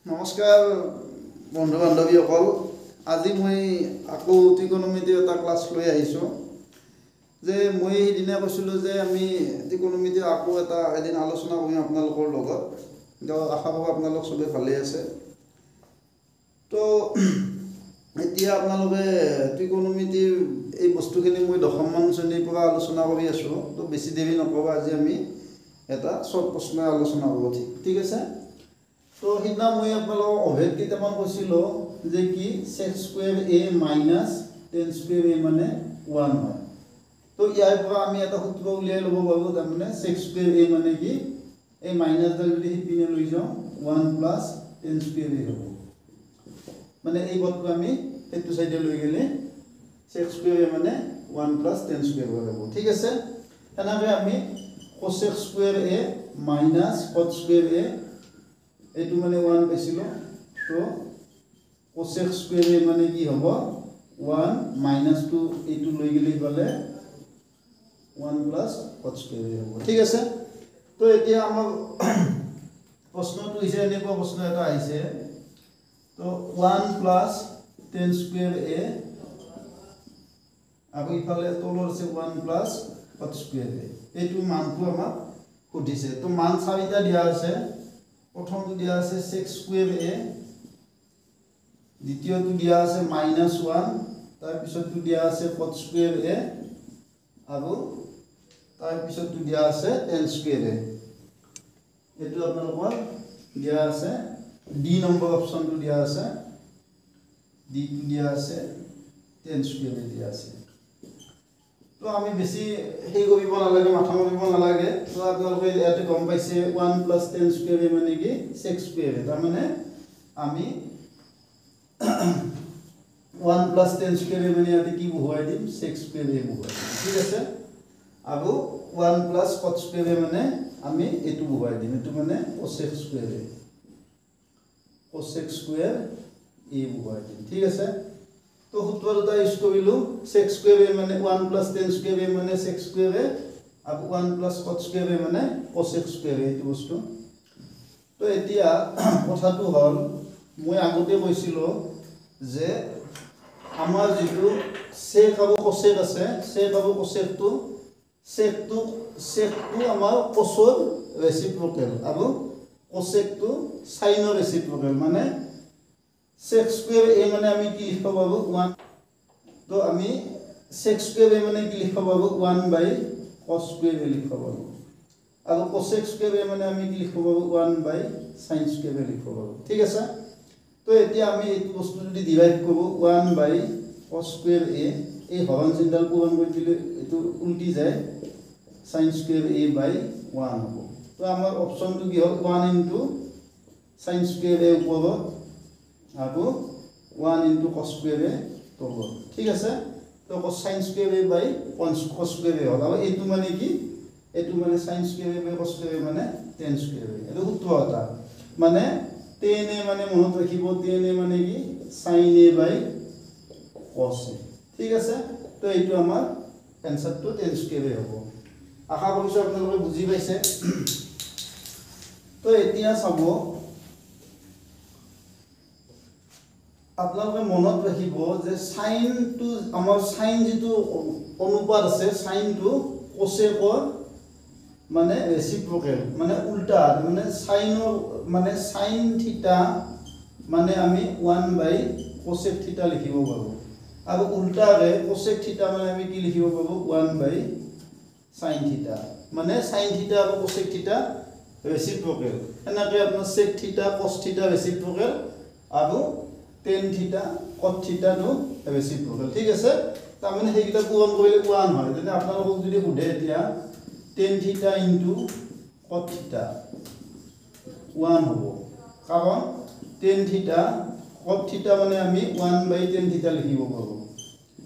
নমস্কাৰ বন্ধু বান্ধৱীসকল আজি মই আকৌ ত্ৰিকোণমিতিৰ এটা ক্লাছ লৈ আহিছোঁ যে মই সেইদিনা কৈছিলোঁ যে আমি ত্ৰিকোণমিতিৰ আকৌ এটা এদিন আলোচনা কৰিম আপোনালোকৰ লগত তো আশা কৰোঁ আপোনালোক চবেই ভালেই আছে তো এতিয়া আপোনালোকে ত্ৰিকোণমিতিৰ এই বস্তুখিনি মই দশমমান শ্ৰেণীৰ পৰা আলোচনা কৰি আছোঁ তো বেছি দেৰি নকৰোঁ আজি আমি এটা শ্বৰ্ট প্ৰশ্ন আলোচনা কৰোঁ ঠিক আছে তো সিদিনা মই আপোনালোকক অভেদ কেইটামান কৈছিলোঁ যে কি sec square a minus tan square a মানে 1 হয় তো ইয়াৰ পৰা আমি এটা সূত্ৰ উলিয়াই ল'ব পাৰোঁ তাৰমানে sec স্কুৱেৰ a মানে কি এই মাইনাছডাল যদি সিপিনে লৈ যাওঁ 1 প্লাছ tan স্কুৱেৰ a হ'ব মানে এই পদটো আমি সেইটো সাইডে লৈ গেলে sec স্কুৱেৰ a মানে 1 প্লাছ tan স্কুৱেৰ a হ'ব ঠিক আছে এনেকৈ আমি cosec square a minus cot square a এটো মানে 1 পাইছিলো তো cosec স্কয়ার a মানে কি হ'ব 1 মাইনাস 2 এটো লৈ গলি গলে 1 প্লাস cot স্কয়ার a হ'ব ঠিক আছে তো এতিয়া আমাৰ প্ৰশ্নটো হৈছে এনেকুৱা প্ৰশ্ন এটা আহিছে তো 1 প্লাস tan স্কয়াৰ a আৰু ইফালে তলৰ আছে 1 প্লাস cot স্কয়াৰ a এটো মানটো আমাক সুধিছে তো মান চাৰিটা দিয়া আছে প্ৰথমটো দিয়া আছে sec স্কয়াৰ a দ্বিতীয়টো দিয়া আছে -1 তাৰ পিছতটো দিয়া আছে cot স্কয়াৰ a আৰু তাৰ পিছতটো দিয়া আছে tan স্কয়াৰ a এটো আপোনালোকৰ দিয়া আছে ডি নম্বৰ অপচনটো দিয়া আছে ডি টো দিয়া আছে tan স্কয়াৰ a দিয়া আছে তো আমি বেছি হেই কৰিব নালাগে মাথা মাৰিব নালাগে তো আপোনালোকে ইয়াতে গম পাইছে 1 প্লাস tan স্কয়াৰ a মানে কি sec স্কয়াৰ a তাৰ মানে আমি 1 প্লাস tan স্কয়াৰ a মানে ইয়াতে কি বহুৱাই দিম sec স্কয়াৰ a বহুৱাই দিম ঠিক আছে আৰু 1 প্লাস cot স্কয়াৰ a মানে আমি এটো বহুৱাই দিম এটো মানে cosec স্কয়াৰ a বহুৱাই দিম ঠিক আছে তো সূত্ৰ দুটা ইউজ কৰিলো sec স্কয়াৰ a মানে 1 প্লাস tan স্কয়াৰ a মানে sec স্কয়াৰ a আৰু 1 প্লাস cot স্কয়াৰ a মানে cosec স্কয়াৰ a এইটো বস্তু তো এতিয়া কথাটো হল মই আগতে কৈছিলো যে আমাৰ যেটো sec আৰু cosec আছে sec আৰু cosec টো sec টো আমাৰ cosৰ ৰেচিপ্ৰকেল আৰু cosec টো sinৰ ৰেচিপ্ৰকেল মানে sec স্কয়াৰ a মানে আমি কি লিখব পাবো 1 তো আমি sec স্কয়াৰ a মানে কি লিখব পাবো 1 বাই cos স্কয়াৰ a লিখব পাবো আৰু cosec স্কয়াৰ a মানে আমি কি লিখব পাবো 1 বাই sin স্কয়াৰ a লিখব পাবো ঠিক আছে তো এতিয়া আমি এই বস্তু যদি ডিভাইড কৰো 1 বাই cos স্কয়াৰ a এই হৰণ চিহ্নডাল পূৰণ কৰি দিলে এটো উল্টি যায় sin স্কয়াৰ a বাই 1 হ'ব তো আমাৰ অপচনটো কি হ'ল 1 ইনটু sin স্কয়াৰ a ওপৰত আৰু 1 ইনটু cos স্কয়াৰ a তলত ঠিক আছে তো sin square a by cos square a হ'ল আৰু এটো মানে কি এটো মানে sin square a by cos square a মানে tan স্কয়াৰ a এটো সূত্ৰ এটা মানে tan a মানে মনত ৰাখিব tan a মানে কি sin a by cos a ঠিক আছে তো এইটো আমাৰ এনসাৰটো tan স্কয়াৰ a হ'ব আশা কৰিছো আপোনালোকে বুজি পাইছে তো এতিয়া চাব আপোনালোকে মনত ৰাখিব যে sin টো আমাৰ sin যেটো অনুপাত আছে sin টো cosecৰ মানে ৰেচিপ্ৰকেল মানে উল্টা মানে sinৰ মানে sin থিটা মানে আমি 1 বাই cosec থিটা লিখিব পাৰো আৰু উল্টাৰে cosec থিটা মানে আমি কি লিখিব পাৰো 1 বাই sin থিটা মানে sin থিটা আৰু cosec থিটা ৰেচিপ্ৰকেল এনেকৈ আপোনাৰ sec থিটা cos থিটা ৰেচিপ্ৰকেল আৰু tan থিটা cot থিটা নো ৰেচিপ্ৰকেল ঠিক আছে তাৰ মানে হেইকিটা পূৰণ কৰিলে 1 হয় যেনে আপোনালোকক যদি সুধে এতিয়া tan থিটা ইনটু cot থিটা 1 হ'ব কাৰণ tan থিটা cot থিটা মানে আমি 1 বাই tan থিটা লিখিব পাৰো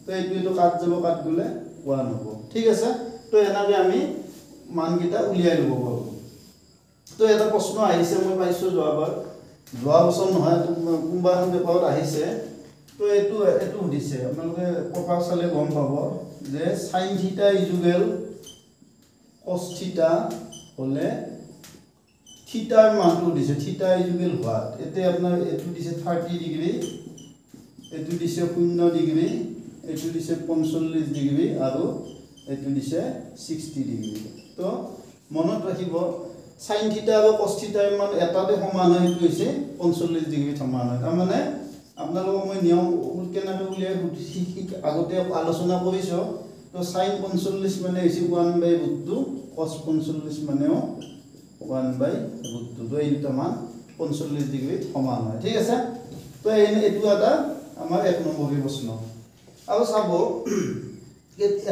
তো এইটো কাট যাব কাট গলে 1 হ'ব ঠিক আছে তো এনাকে আমি মানকিটা উলিয়াই লব পাৰো তো এটা প্ৰশ্ন আহিছে মই পাইছো যোৱা বছৰ নহয় কোনবা এখন পেপাৰত আহিছে তো এটো সুধিছে আপোনালোকে পেপাৰ চালে গম পাব যে sin থিটা ইকুৱেল cos থিটা হলে থিটাৰ মানটো দিছে থিটা ইকুৱেল হোৱাট এতিয়া আপোনাৰ এটো দিছে 30 ডিগ্ৰী এটো দিছে 0 ডিগ্ৰী এটো দিছে 45 ডিগ্ৰী আৰু এটো দিছে 60 ডিগ্ৰী তো মনত ৰাখিব sin থিটা আৰু cos থিটাৰ মান এটাতে সমান হয় এটো হৈছে 45 ডিগ্ৰী সমান হয় তাৰ মানে আপোনালোকক মই নিয়ম কেনেকৈ উলিয়াই আগতে আলোচনা কৰিছো তো sin 45 মানে হৈছে 1/√2 cos 45 মানেও 1/√2 তো এই দুটা মান 45 ডিগ্ৰী সমান হয় ঠিক আছে তো এটো এটা আমাৰ এক নম্বৰ প্ৰশ্ন আৰু চাব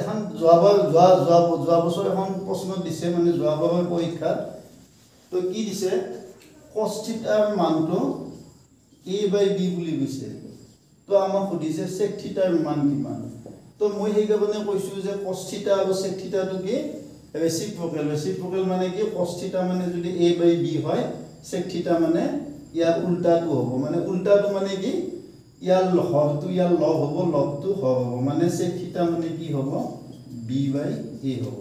এখন যোৱা বছৰ এখন প্ৰশ্ন দিছে মানে যোৱা বছৰৰ পৰীক্ষাত তো কি দিছে cos থিটাৰ মানটো a/b বুলি কৈছে তো আমাক সুধিছে sec থিটাৰ মান কিমান তো মই সেই কাৰণে কৈছো যে cos থিটা আৰু sec থিটাটো কি ৰেচিপ্ৰকেল মানে কি cos থিটা মানে যদি a/b হয় sec থিটা মানে ইয়াৰ উল্টাটো হ'ব মানে উল্টাটো মানে কি ইয়াৰ হৰটো ইয়াৰ লগ হ'ব লগটো হৰ হ'ব মানে sec থিটা মানে কি হ'ব b/a হ'ব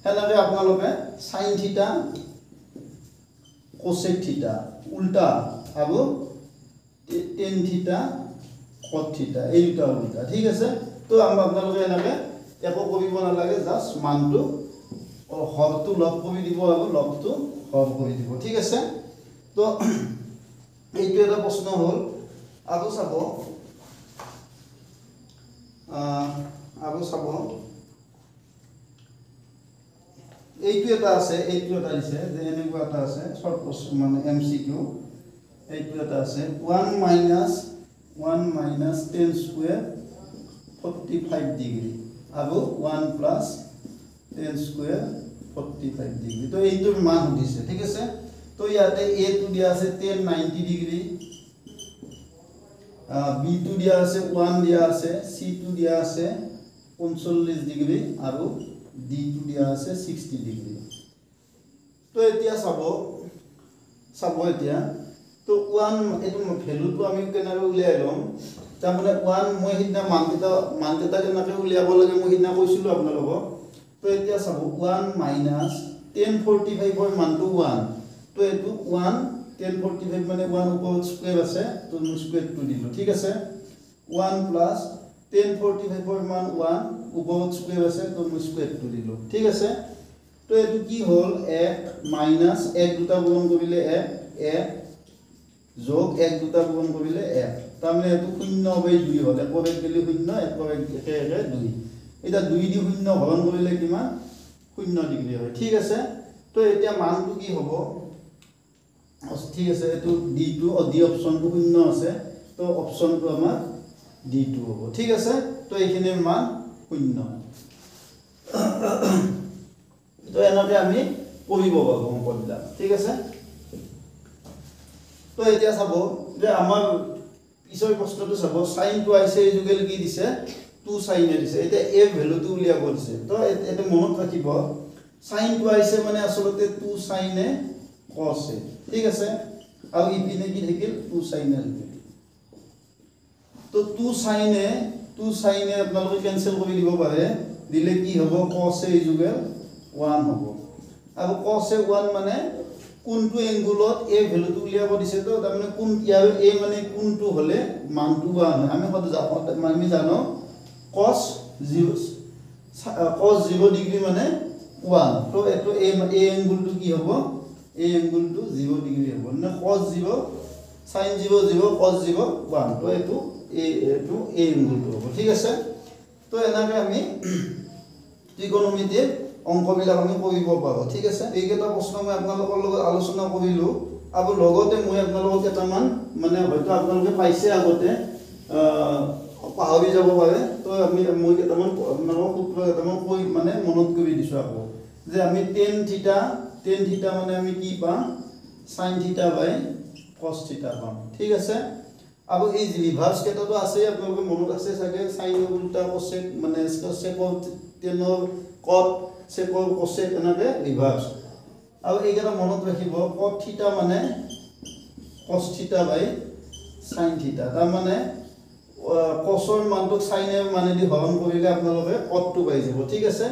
হেনেকে আপোনালোকে sin থিটা cosec থিটা উল্টা আৰু tan থিটা cot থিটা এই দুটা উল্টা ঠিক আছে তো আপোনালোকে এনেকে একো কৰিব নালাগে জাস্ট মানটো হৰটো লগ কৰি দিব আৰু লগটো হৰ কৰি দিব ঠিক আছে তো এইটো এটা প্ৰশ্ন হ'ল আৰু চাব এইটো এটা আছে এইটো এটা দিছে যে এনেকুৱা এটা আছে শৰ্ট প্ৰশ্ন মানে এমসিকিউ এইটো এটা আছে 1 minus tan square 45 ডিগ্ৰী আৰু 1 plus tan square 45 ডিগ্ৰী তো এইটোৰ মান দিছে ঠিক আছে তো ইয়াতে a টো দিয়া আছে tan 90 ডিগ্ৰী b টো দিয়া আছে 1 দিয়া আছে c টো দিয়া আছে 45 ডিগ্ৰী আৰু d টো দিয়া আছে 60 ডিগ্ৰী তো এতিয়া চাব এতিয়া তো 1 এটো ভ্যালুটো আমি কেনেকৈ উলিয়াই লম তাৰ মানে 1 মই হিনা মানকেটা কেনেকৈ উলিয়াব লাগে মই হিনা কৈছিলো আপোনালোকক তো এতিয়া চাব 1 minus tan 45 ৰ মানটো 1 তো এটো 1 tan 45 মানে 1 ওপৰত স্কয়াৰ আছে তো মই স্কয়াৰটো দিলো ঠিক আছে 1 plus tan 45 ৰ মান 1 ওপৰত স্কয়াৰ আছে তো মই স্কয়াৰটো দিলো ঠিক আছে তো এটো কি হ'ল 1 minus 1 দুটা গুণ কৰিলে 1 যোগ 1 দুটা গুণ কৰিলে 1 তাৰমানে এটো 0/2 হ'ল একৰে গলি 0 একৰে একে 2 এটা 2 দি 0 হৰণ কৰিলে কিমান 0 ডিগ্ৰী হয় ঠিক আছে তো এতিয়া মানটো কি হ'ব ঠিক আছে এটো d2 ডি অপচনটো 0 আছে তো অপচনটো আমাৰ d2 হ'ব ঠিক আছে তো এইখিনিৰ মান 0 তো এনেকৈ আমি কৰিব পাৰো অংকবিলাক ঠিক আছে তো এতিয়া চাব যে আমাৰ পিছৰ প্ৰশ্নটো চাব sin টুৱাইছে ইকুৱেল কি দিছে 2 sin দিছে এটা a ভ্যালুটো উলিয়াব দিছে তো এটা মনত ৰাখিব sin টুৱাইছে মানে আসলতে 2 sin cos ঠিক আছে আৰু ইপিনে কি থাকিল 2 sin তো 2 sin আপোনালোকে কেনসেল কৰি দিব পাৰে দিলে কি হ'ব cos ইকুৱেল 1 হ'ব আৰু cos 1 মানে কোনটো এংগুলত a ভ্যালুটো উলিয়াব দিছে তো তাৰ মানে কোন ইয়াৰ a মানে কোনটো হলে মানটো 1 হয় আমি জানো cos 0 ডিগ্ৰী মানে 1 তো এটো a এংগুলটো কি হ'ব a এংগুলটো 0 ডিগ্ৰী হ'ব না cos 0 sin 0 cos 0 1 তো এটো a এংগুলটো হ'ব ঠিক আছে তো এনেকৈ আমি ত্ৰিকোণমিতিয়ে অংকবিলাক আমি কৰিব পাৰো ঠিক আছে এইকেইটা প্ৰশ্ন মই আপোনালোকৰ লগত আলোচনা কৰিলো আৰু লগতে মই আপোনালোকক কেইটামান মানে হয়তো আপোনালোকে পাইছে আগতে পাহৰি যাব পাৰে তো মই কেইটামান আপোনালোকক সূত্ৰ কেইটামান কৈ মানে মনত কৰি দিছো আকৌ যে আমি tan থিটা মানে আমি কি পাম sin থিটা বাই cos থিটা পাম ঠিক আছে আৰু এই ৰিভাৰ্স কেইটাটো আছে আপোনালোকে মনত আছে চাগে sin উল্টা cosec মানে sec tan cot sec cosec এনেকৈ ৰিভাৰ্স আৰু এইকেইটা মনত ৰাখিব cot থিটা মানে cos থিটা বাই sin থিটা তাৰ মানে cosৰ মানটোক sin এৰ মানে দি হৰণ কৰিলে আপোনালোকে cotটো পাই যাব ঠিক আছে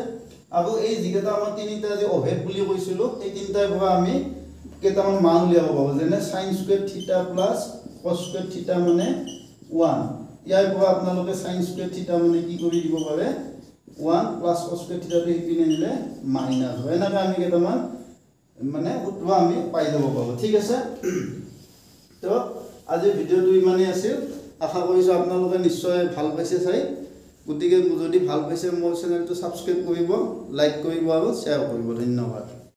আৰু এই যিকেইটা আমাৰ তিনিটা যে অভেদ বুলি কৈছিলো এই তিনিটাৰ পৰা আমি কেইটামান মান উলিয়াব পাব যেনে sin স্কয়াৰ থিটা প্লাস cos স্কয়াৰ থিটা মানে 1 ইয়াৰ পৰা আপোনালোকে sin স্কয়াৰ থিটা মানে কি কৰি দিব পাৰে 1 প্লাস cos স্কয়ার থিটা টো ইপিনে নিলে মাইনাস হয় এনেকা আমি কেইটামান মানে সূত্ৰ আমি পাই যাব পাব ঠিক আছে তো আজি ভিডিওটো ইমানেই আছিল আশা কৰিছো আপোনালোকে নিশ্চয় ভাল পাইছে চাই গতিকে যদি ভাল পাইছে মোৰ চেনেলটো সাবস্ক্ৰাইব কৰিব লাইক কৰিব আৰু শেয়াৰ কৰিব ধন্যবাদ